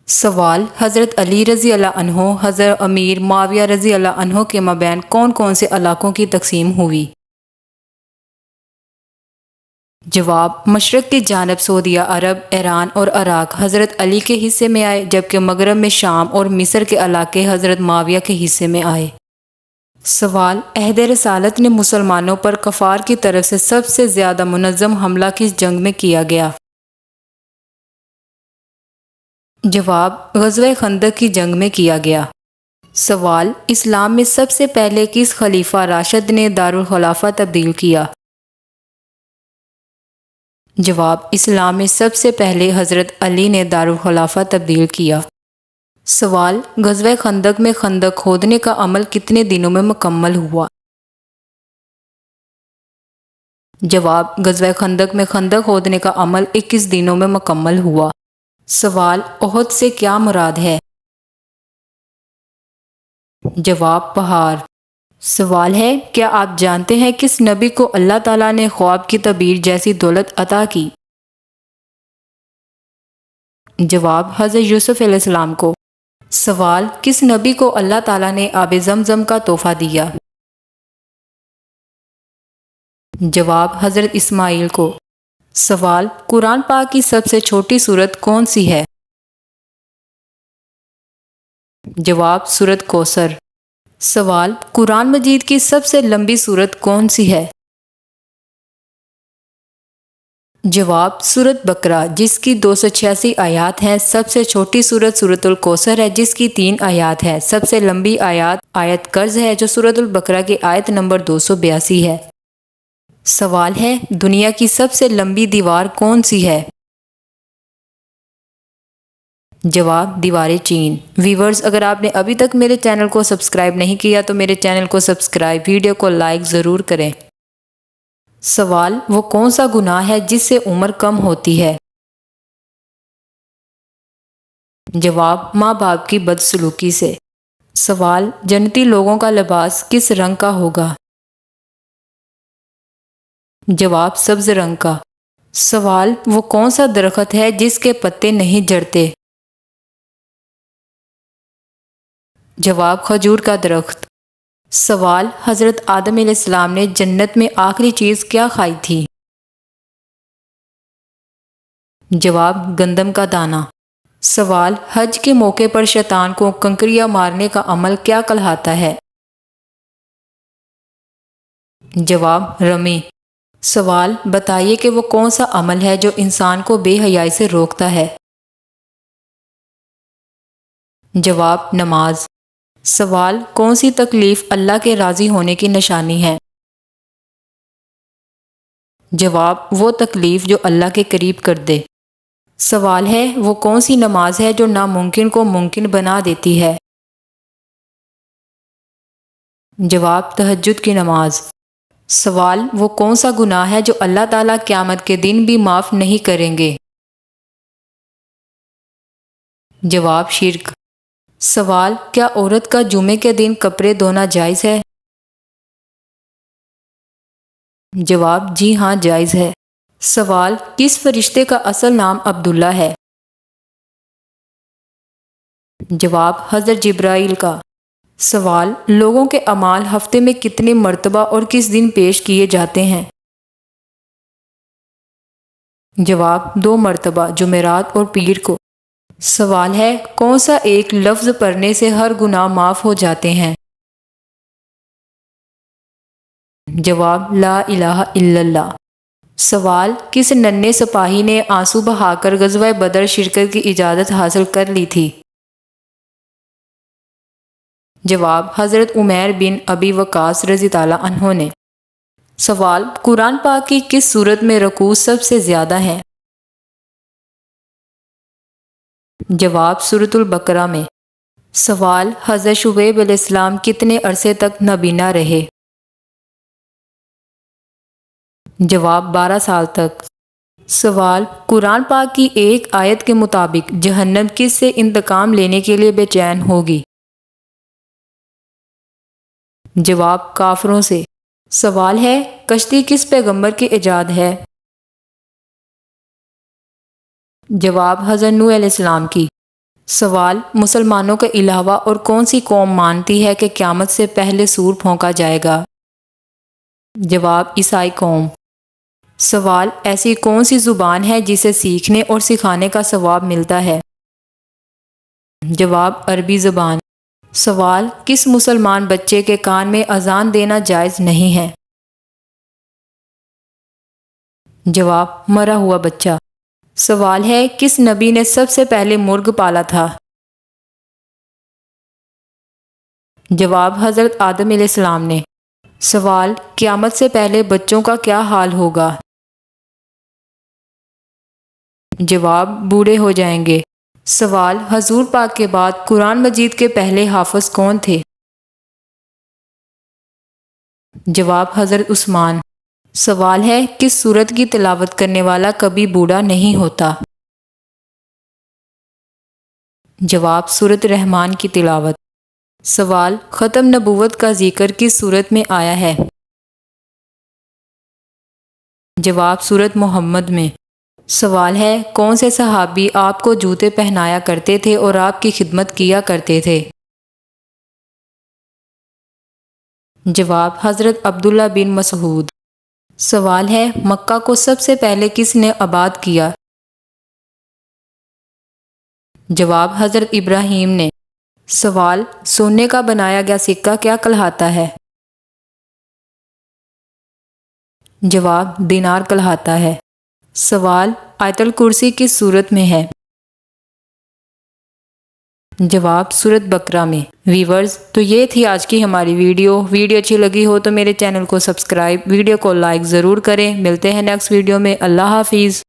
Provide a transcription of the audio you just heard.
سوال: حضرت علی رضی اللہ عنہ، حضرت امیر معاویہ رضی اللہ عنہ کے مابین کون کون سے علاقوں کی تقسیم ہوئی؟ جواب: مشرق کی جانب سعودیہ عرب، ایران اور عراق حضرت علی کے حصے میں آئے، جبکہ مغرب میں شام اور مصر کے علاقے حضرت معاویہ کے حصے میں آئے۔ سوال: عہد رسالت نے مسلمانوں پر کفار کی طرف سے سب سے زیادہ منظم حملہ کس جنگ میں کیا گیا؟ جواب: غزوہ خندق کی جنگ میں کیا گیا۔ سوال: اسلام میں سب سے پہلے کس خلیفہ راشد نے دارالخلافہ تبدیل کیا؟ جواب: اسلام میں سب سے پہلے حضرت علی نے دارالخلافہ تبدیل کیا۔ سوال: غزوہ خندق میں خندق کھودنے کا عمل کتنے دنوں میں مکمل ہوا؟ جواب: غزوہ خندق میں خندق کھودنے کا عمل 21 دنوں میں مکمل ہوا۔ سوال: احد سے کیا مراد ہے؟ جواب: پہاڑ۔ سوال ہے: کیا آپ جانتے ہیں کس نبی کو اللہ تعالیٰ نے خواب کی تعبیر جیسی دولت عطا کی؟ جواب: حضرت یوسف علیہ السلام کو۔ سوال: کس نبی کو اللہ تعالیٰ نے آب زمزم کا تحفہ دیا؟ جواب: حضرت اسماعیل کو۔ سوال: قرآن پاک کی سب سے چھوٹی سورت کون سی ہے؟ جواب: سورۃ کوثر۔ سوال: قرآن مجید کی سب سے لمبی سورت کون سی ہے؟ جواب: سورۃ بقرہ، جس کی 286 آیات ہیں۔ سب سے چھوٹی سورت سورۃ الکوثر ہے، جس کی 3 آیات ہیں۔ سب سے لمبی آیت کرز ہے، جو سورۃ البقرہ کی آیت نمبر 282 ہے۔ سوال ہے: دنیا کی سب سے لمبی دیوار کون سی ہے؟ جواب: دیوار چین۔ ویورز، اگر آپ نے ابھی تک میرے چینل کو سبسکرائب نہیں کیا تو میرے چینل کو سبسکرائب، ویڈیو کو لائک ضرور کریں۔ سوال: وہ کون سا گناہ ہے جس سے عمر کم ہوتی ہے؟ جواب: ماں باپ کی بدسلوکی سے۔ سوال: جنتی لوگوں کا لباس کس رنگ کا ہوگا؟ جواب: سبز رنگ کا۔ سوال: وہ کون سا درخت ہے جس کے پتے نہیں جھڑتے؟ جواب: کھجور کا درخت۔ سوال: حضرت آدم علیہ السلام نے جنت میں آخری چیز کیا کھائی تھی؟ جواب: گندم کا دانہ۔ سوال: حج کے موقع پر شیطان کو کنکریاں مارنے کا عمل کیا کہلاتا ہے؟ جواب: رمی۔ سوال: بتائیے کہ وہ کون سا عمل ہے جو انسان کو بے حیائی سے روکتا ہے؟ جواب: نماز۔ سوال: کون سی تکلیف اللہ کے راضی ہونے کی نشانی ہے؟ جواب: وہ تکلیف جو اللہ کے قریب کر دے۔ سوال ہے: وہ کون سی نماز ہے جو ناممکن کو ممکن بنا دیتی ہے؟ جواب: تہجد کی نماز۔ سوال: وہ کون سا گناہ ہے جو اللہ تعالیٰ قیامت کے دن بھی معاف نہیں کریں گے؟ جواب: شرک۔ سوال: کیا عورت کا جمعے کے دن کپڑے دھونا جائز ہے؟ جواب: جی ہاں، جائز ہے۔ سوال: کس فرشتے کا اصل نام عبداللہ ہے؟ جواب: حضرت جبرائیل کا۔ سوال: لوگوں کے اعمال ہفتے میں کتنی مرتبہ اور کس دن پیش کیے جاتے ہیں؟ جواب: 2 مرتبہ، جمعرات اور پیر کو۔ سوال ہے: کون سا ایک لفظ پڑھنے سے ہر گناہ معاف ہو جاتے ہیں؟ جواب: لا الہ الا اللہ۔ سوال: کس ننھے سپاہی نے آنسو بہا کر غزوہ بدر شرکت کی اجازت حاصل کر لی تھی؟ جواب: حضرت عمیر بن ابی وقاص رضی اللہ عنہ نے۔ سوال: قرآن پاک کی کس سورت میں رکوع سب سے زیادہ ہیں؟ جواب: سورۃ البقرہ میں۔ سوال: حضرت شعیب علیہ السلام کتنے عرصے تک نابینا رہے؟ جواب: 12 سال تک۔ سوال: قرآن پاک کی ایک آیت کے مطابق جہنم کس سے انتقام لینے کے لیے بے چین ہوگی؟ جواب: کافروں سے۔ سوال ہے: کشتی کس پیغمبر کی ایجاد ہے؟ جواب: حضرت نوح علیہ السلام کی۔ سوال، مسلمانوں کے علاوہ اور کون سی قوم مانتی ہے کہ قیامت سے پہلے سور پھونکا جائے گا؟ جواب، عیسائی قوم۔ سوال، ایسی کون سی زبان ہے جسے سیکھنے اور سکھانے کا ثواب ملتا ہے؟ جواب، عربی زبان۔ سوال، کس مسلمان بچے کے کان میں اذان دینا جائز نہیں ہے؟ جواب، مرا ہوا بچہ۔ سوال ہے، کس نبی نے سب سے پہلے مرغ پالا تھا؟ جواب، حضرت آدم علیہ السلام نے۔ سوال، قیامت سے پہلے بچوں کا کیا حال ہوگا؟ جواب، بوڑھے ہو جائیں گے۔ سوال، حضور پاک کے بعد قرآن مجید کے پہلے حافظ کون تھے؟ جواب، حضرت عثمان۔ سوال ہے، کس سورت کی تلاوت کرنے والا کبھی بوڑھا نہیں ہوتا؟ جواب، سورت رحمان کی تلاوت۔ سوال، ختم نبوت کا ذکر کس سورت میں آیا ہے؟ جواب، سورت محمد میں۔ سوال ہے، کون سے صحابی آپ کو جوتے پہنایا کرتے تھے اور آپ کی خدمت کیا کرتے تھے؟ جواب، حضرت عبداللہ بن مسعود۔ سوال ہے، مکہ کو سب سے پہلے کس نے آباد کیا؟ جواب، حضرت ابراہیم نے۔ سوال، سونے کا بنایا گیا سکہ کیا کہلاتا ہے؟ جواب، دینار کہلاتا ہے۔ سوال، آیت الکرسی کس سورت میں ہے؟ جواب، سورت بقرہ میں۔ ویورز، تو یہ تھی آج کی ہماری ویڈیو اچھی لگی ہو تو میرے چینل کو سبسکرائب، ویڈیو کو لائک ضرور کریں۔ ملتے ہیں نیکسٹ ویڈیو میں۔ اللہ حافظ۔